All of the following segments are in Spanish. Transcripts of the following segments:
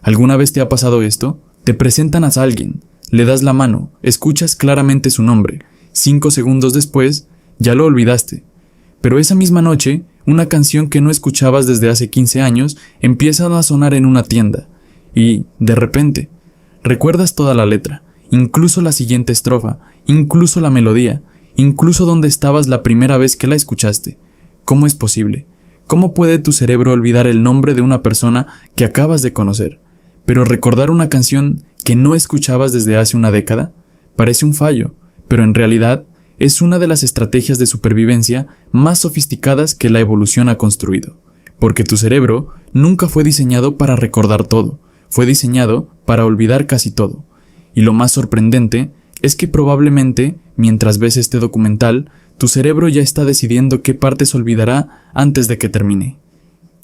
¿Alguna vez te ha pasado esto? Te presentan a alguien, le das la mano, escuchas claramente su nombre. 5 segundos después, ya lo olvidaste. Pero esa misma noche, una canción que no escuchabas desde hace 15 años empieza a sonar en una tienda. Y, de repente, recuerdas toda la letra, incluso la siguiente estrofa, incluso la melodía, incluso donde estabas la primera vez que la escuchaste. ¿Cómo es posible? ¿Cómo puede tu cerebro olvidar el nombre de una persona que acabas de conocer, pero recordar una canción que no escuchabas desde hace una década? Parece un fallo, pero en realidad es una de las estrategias de supervivencia más sofisticadas que la evolución ha construido, porque tu cerebro nunca fue diseñado para recordar todo, fue diseñado para olvidar casi todo. Y lo más sorprendente es que probablemente, mientras ves este documental, tu cerebro ya está decidiendo qué partes olvidará antes de que termine.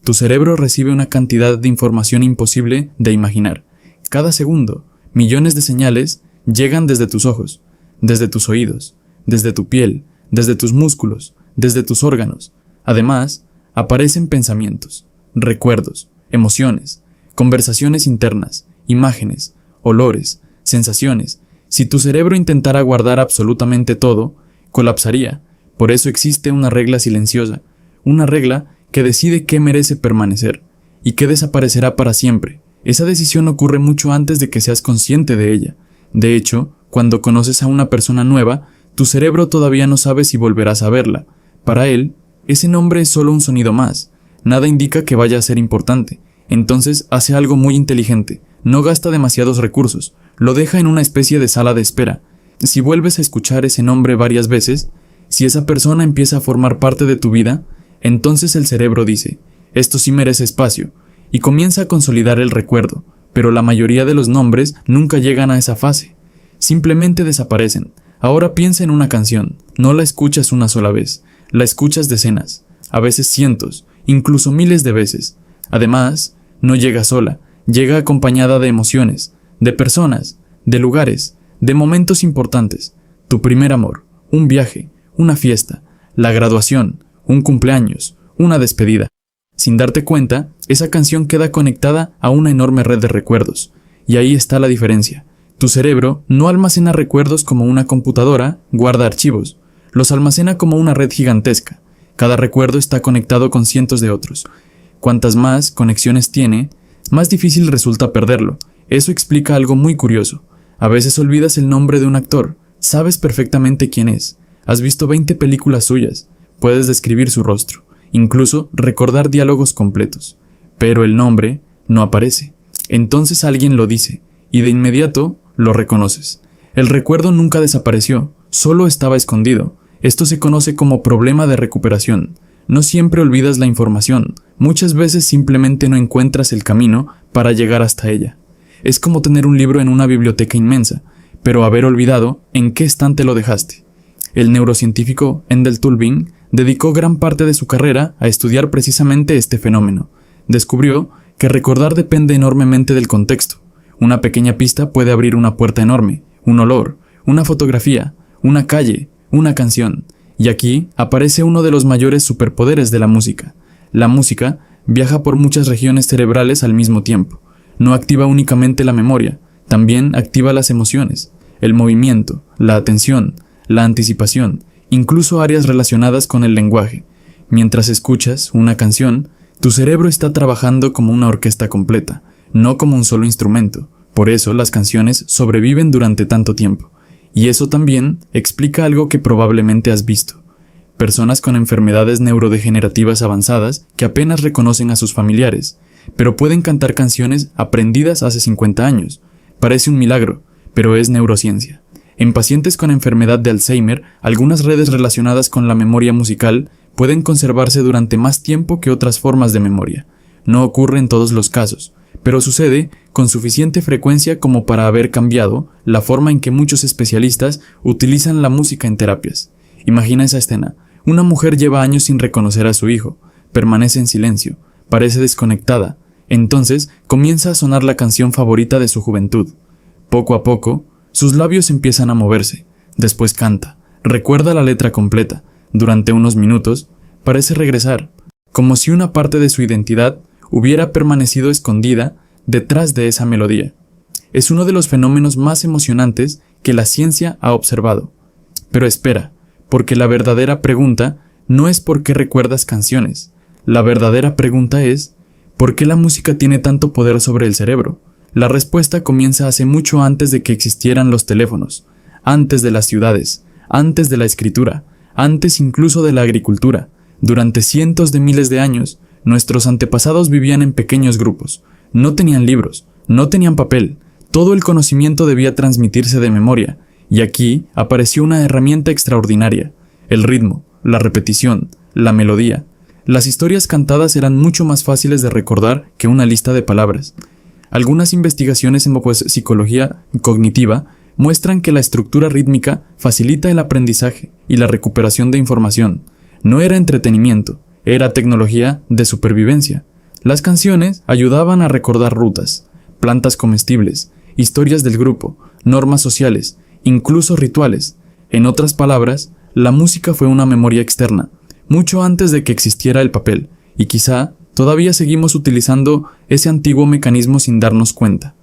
Tu cerebro recibe una cantidad de información imposible de imaginar. Cada segundo, millones de señales llegan desde tus ojos, desde tus oídos, desde tu piel, desde tus músculos, desde tus órganos. Además, aparecen pensamientos, recuerdos, emociones, conversaciones internas, imágenes, olores, sensaciones. Si tu cerebro intentara guardar absolutamente todo, colapsaría. Por eso existe una regla silenciosa, una regla que decide qué merece permanecer y qué desaparecerá para siempre. Esa decisión ocurre mucho antes de que seas consciente de ella. De hecho, cuando conoces a una persona nueva, tu cerebro todavía no sabe si volverás a verla. Para él, ese nombre es solo un sonido más. Nada indica que vaya a ser importante. Entonces hace algo muy inteligente. No gasta demasiados recursos. Lo deja en una especie de sala de espera. Si vuelves a escuchar ese nombre varias veces, si esa persona empieza a formar parte de tu vida, entonces el cerebro dice, esto sí merece espacio, y comienza a consolidar el recuerdo, pero la mayoría de los nombres nunca llegan a esa fase. Simplemente desaparecen. Ahora piensa en una canción, no la escuchas una sola vez, la escuchas decenas, a veces cientos, incluso miles de veces. Además, no llega sola, llega acompañada de emociones, de personas, de lugares, de momentos importantes, tu primer amor, un viaje, una fiesta, la graduación, un cumpleaños, una despedida. Sin darte cuenta, esa canción queda conectada a una enorme red de recuerdos. Y ahí está la diferencia. Tu cerebro no almacena recuerdos como una computadora guarda archivos. Los almacena como una red gigantesca. Cada recuerdo está conectado con cientos de otros. Cuantas más conexiones tiene, más difícil resulta perderlo. Eso explica algo muy curioso. A veces olvidas el nombre de un actor. Sabes perfectamente quién es. Has visto 20 películas suyas. Puedes describir su rostro. Incluso recordar diálogos completos. Pero el nombre no aparece. Entonces alguien lo dice, y de inmediato lo reconoces. El recuerdo nunca desapareció, solo estaba escondido. Esto se conoce como problema de recuperación. No siempre olvidas la información, muchas veces simplemente no encuentras el camino para llegar hasta ella. Es como tener un libro en una biblioteca inmensa, pero haber olvidado en qué estante lo dejaste. El neurocientífico Endel Tulbin dedicó gran parte de su carrera a estudiar precisamente este fenómeno. Descubrió que recordar depende enormemente del contexto. Una pequeña pista puede abrir una puerta enorme, un olor, una fotografía, una calle, una canción. Y aquí aparece uno de los mayores superpoderes de la música. La música viaja por muchas regiones cerebrales al mismo tiempo. No activa únicamente la memoria, también activa las emociones, el movimiento, la atención, la anticipación, incluso áreas relacionadas con el lenguaje. Mientras escuchas una canción, tu cerebro está trabajando como una orquesta completa, no como un solo instrumento. Por eso las canciones sobreviven durante tanto tiempo. Y eso también explica algo que probablemente has visto. Personas con enfermedades neurodegenerativas avanzadas que apenas reconocen a sus familiares, pero pueden cantar canciones aprendidas hace 50 años. Parece un milagro, pero es neurociencia. En pacientes con enfermedad de Alzheimer, algunas redes relacionadas con la memoria musical pueden conservarse durante más tiempo que otras formas de memoria. No ocurre en todos los casos, pero sucede con suficiente frecuencia como para haber cambiado la forma en que muchos especialistas utilizan la música en terapias. Imagina esa escena. Una mujer lleva años sin reconocer a su hijo, permanece en silencio, parece desconectada. Entonces comienza a sonar la canción favorita de su juventud. Poco a poco, sus labios empiezan a moverse. Después canta, recuerda la letra completa. Durante unos minutos, parece regresar, como si una parte de su identidad hubiera permanecido escondida detrás de esa melodía. Es uno de los fenómenos más emocionantes que la ciencia ha observado. Pero espera, porque la verdadera pregunta no es por qué recuerdas canciones. La verdadera pregunta es, ¿por qué la música tiene tanto poder sobre el cerebro? La respuesta comienza hace mucho antes de que existieran los teléfonos, antes de las ciudades, antes de la escritura, antes incluso de la agricultura. Durante cientos de miles de años, nuestros antepasados vivían en pequeños grupos. No tenían libros, no tenían papel. Todo el conocimiento debía transmitirse de memoria, y aquí apareció una herramienta extraordinaria: el ritmo, la repetición, la melodía. Las historias cantadas eran mucho más fáciles de recordar que una lista de palabras. Algunas investigaciones en psicología cognitiva muestran que la estructura rítmica facilita el aprendizaje y la recuperación de información. No era entretenimiento, era tecnología de supervivencia. Las canciones ayudaban a recordar rutas, plantas comestibles, historias del grupo, normas sociales, incluso rituales. En otras palabras, la música fue una memoria externa, mucho antes de que existiera el papel, y quizá todavía seguimos utilizando ese antiguo mecanismo sin darnos cuenta.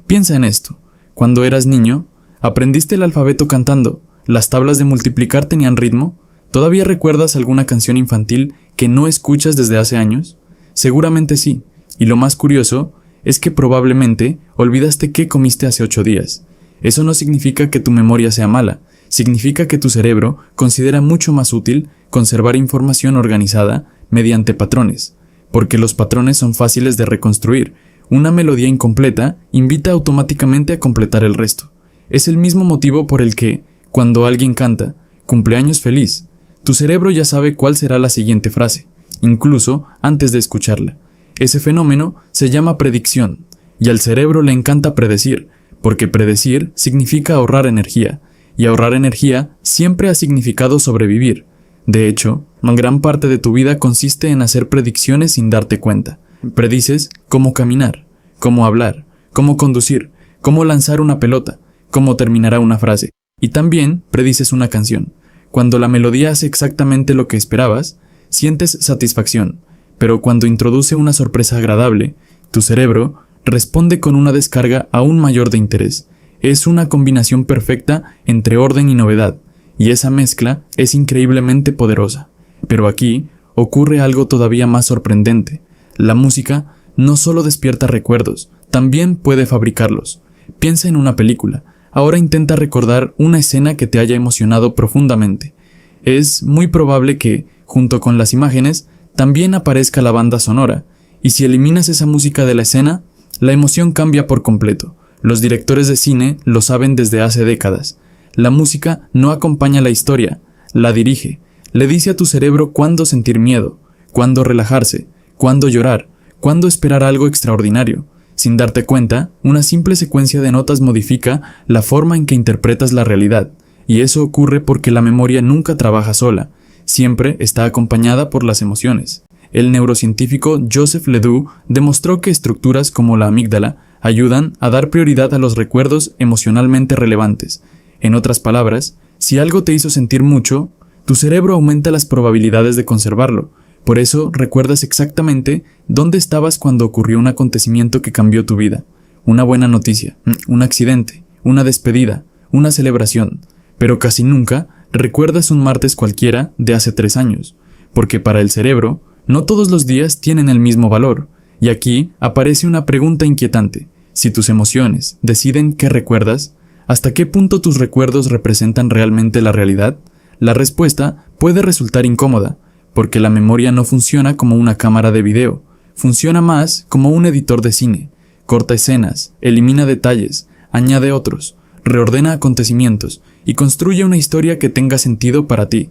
Piensa en esto. Cuando eras niño, ¿aprendiste el alfabeto cantando? ¿Las tablas de multiplicar tenían ritmo? ¿Todavía recuerdas alguna canción infantil que no escuchas desde hace años? Seguramente sí, y lo más curioso es que probablemente olvidaste qué comiste hace 8 días. Eso no significa que tu memoria sea mala, significa que tu cerebro considera mucho más útil conservar información organizada mediante patrones, porque los patrones son fáciles de reconstruir. Una melodía incompleta invita automáticamente a completar el resto. Es el mismo motivo por el que, cuando alguien canta «cumpleaños feliz», tu cerebro ya sabe cuál será la siguiente frase, incluso antes de escucharla. Ese fenómeno se llama predicción, y al cerebro le encanta predecir, porque predecir significa ahorrar energía, y ahorrar energía siempre ha significado sobrevivir. De hecho, gran parte de tu vida consiste en hacer predicciones sin darte cuenta. Predices cómo caminar, cómo hablar, cómo conducir, cómo lanzar una pelota, cómo terminará una frase, y también predices una canción. Cuando la melodía hace exactamente lo que esperabas, sientes satisfacción, pero cuando introduce una sorpresa agradable, tu cerebro responde con una descarga aún mayor de interés. Es una combinación perfecta entre orden y novedad, y esa mezcla es increíblemente poderosa. Pero aquí ocurre algo todavía más sorprendente. La música no solo despierta recuerdos, también puede fabricarlos. Piensa en una película. Ahora intenta recordar una escena que te haya emocionado profundamente. Es muy probable que, junto con las imágenes, también aparezca la banda sonora, y si eliminas esa música de la escena, la emoción cambia por completo. Los directores de cine lo saben desde hace décadas. La música no acompaña la historia, la dirige. Le dice a tu cerebro cuándo sentir miedo, cuándo relajarse, cuándo llorar, cuándo esperar algo extraordinario. Sin darte cuenta, una simple secuencia de notas modifica la forma en que interpretas la realidad, y eso ocurre porque la memoria nunca trabaja sola, siempre está acompañada por las emociones. El neurocientífico Joseph Ledoux demostró que estructuras como la amígdala ayudan a dar prioridad a los recuerdos emocionalmente relevantes. En otras palabras, si algo te hizo sentir mucho, tu cerebro aumenta las probabilidades de conservarlo. Por eso recuerdas exactamente dónde estabas cuando ocurrió un acontecimiento que cambió tu vida. Una buena noticia, un accidente, una despedida, una celebración. Pero casi nunca recuerdas un martes cualquiera de hace 3 años, porque para el cerebro no todos los días tienen el mismo valor. Y aquí aparece una pregunta inquietante. Si tus emociones deciden qué recuerdas, ¿hasta qué punto tus recuerdos representan realmente la realidad? La respuesta puede resultar incómoda, porque la memoria no funciona como una cámara de video, funciona más como un editor de cine. Corta escenas, elimina detalles, añade otros, reordena acontecimientos y construye una historia que tenga sentido para ti.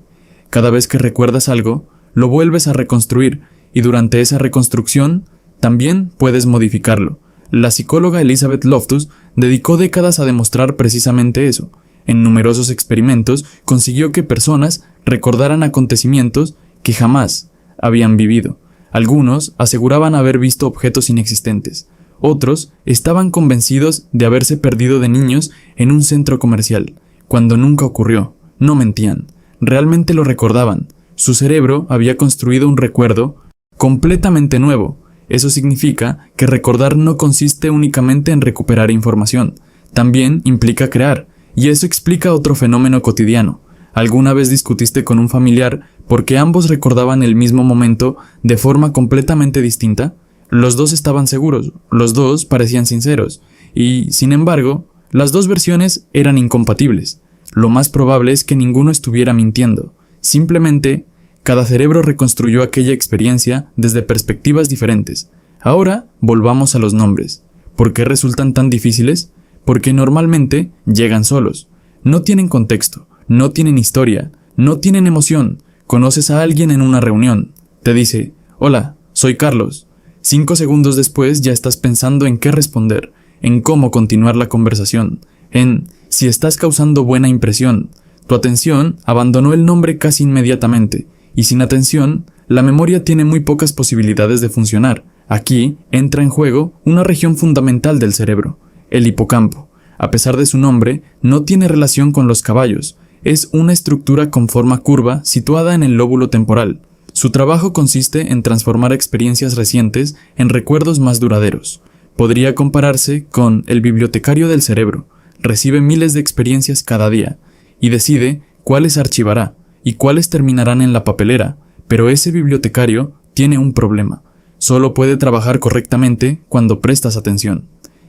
Cada vez que recuerdas algo, lo vuelves a reconstruir, y durante esa reconstrucción, también puedes modificarlo. La psicóloga Elizabeth Loftus dedicó décadas a demostrar precisamente eso. En numerosos experimentos consiguió que personas recordaran acontecimientos que jamás habían vivido. Algunos aseguraban haber visto objetos inexistentes. Otros estaban convencidos de haberse perdido de niños en un centro comercial, cuando nunca ocurrió. No mentían. Realmente lo recordaban. Su cerebro había construido un recuerdo completamente nuevo. Eso significa que recordar no consiste únicamente en recuperar información, también implica crear, y eso explica otro fenómeno cotidiano. ¿Alguna vez discutiste con un familiar porque ambos recordaban el mismo momento de forma completamente distinta? Los dos estaban seguros, los dos parecían sinceros, y, sin embargo, las dos versiones eran incompatibles. Lo más probable es que ninguno estuviera mintiendo. Simplemente, cada cerebro reconstruyó aquella experiencia desde perspectivas diferentes. Ahora, volvamos a los nombres. ¿Por qué resultan tan difíciles? Porque normalmente llegan solos. No tienen contexto, no tienen historia, no tienen emoción. Conoces a alguien en una reunión. Te dice, hola, soy Carlos. 5 segundos después ya estás pensando en qué responder, en cómo continuar la conversación, en si estás causando buena impresión. Tu atención abandonó el nombre casi inmediatamente, y sin atención, la memoria tiene muy pocas posibilidades de funcionar. Aquí entra en juego una región fundamental del cerebro, el hipocampo. A pesar de su nombre, no tiene relación con los caballos. Es una estructura con forma curva situada en el lóbulo temporal. Su trabajo consiste en transformar experiencias recientes en recuerdos más duraderos. Podría compararse con el bibliotecario del cerebro. Recibe miles de experiencias cada día y decide cuáles archivará y cuáles terminarán en la papelera, pero ese bibliotecario tiene un problema. Solo puede trabajar correctamente cuando prestas atención.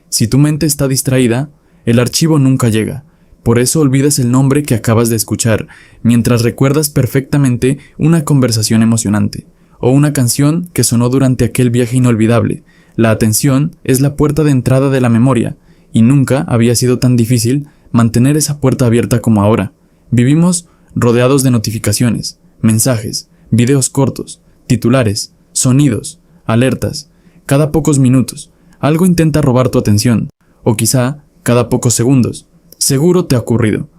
Si tu mente está distraída, el archivo nunca llega. Por eso olvidas el nombre que acabas de escuchar, mientras recuerdas perfectamente una conversación emocionante, o una canción que sonó durante aquel viaje inolvidable. La atención es la puerta de entrada de la memoria, y nunca había sido tan difícil mantener esa puerta abierta como ahora. Vivimos rodeados de notificaciones, mensajes, videos cortos, titulares, sonidos, alertas. Cada pocos minutos, algo intenta robar tu atención, o quizá cada pocos segundos. Seguro te ha ocurrido.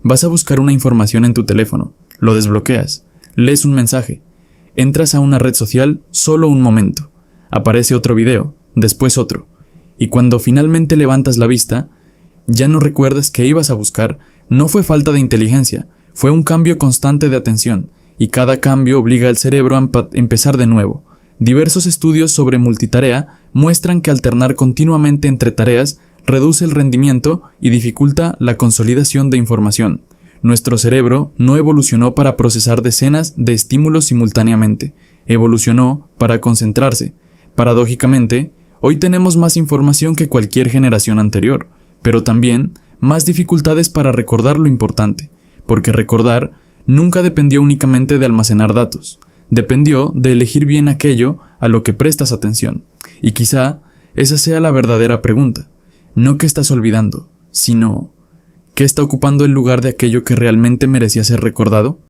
Vas a buscar una información en tu teléfono, lo desbloqueas, lees un mensaje, entras a una red social solo un momento, aparece otro video, después otro, y cuando finalmente levantas la vista, ya no recuerdas qué ibas a buscar. No fue falta de inteligencia, fue un cambio constante de atención, y cada cambio obliga al cerebro a empezar de nuevo. Diversos estudios sobre multitarea muestran que alternar continuamente entre tareas reduce el rendimiento y dificulta la consolidación de información. Nuestro cerebro no evolucionó para procesar decenas de estímulos simultáneamente, evolucionó para concentrarse. Paradójicamente, hoy tenemos más información que cualquier generación anterior, pero también más dificultades para recordar lo importante, porque recordar nunca dependió únicamente de almacenar datos, dependió de elegir bien aquello a lo que prestas atención. Y quizá esa sea la verdadera pregunta. No qué estás olvidando, sino ¿qué está ocupando el lugar de aquello que realmente merecía ser recordado?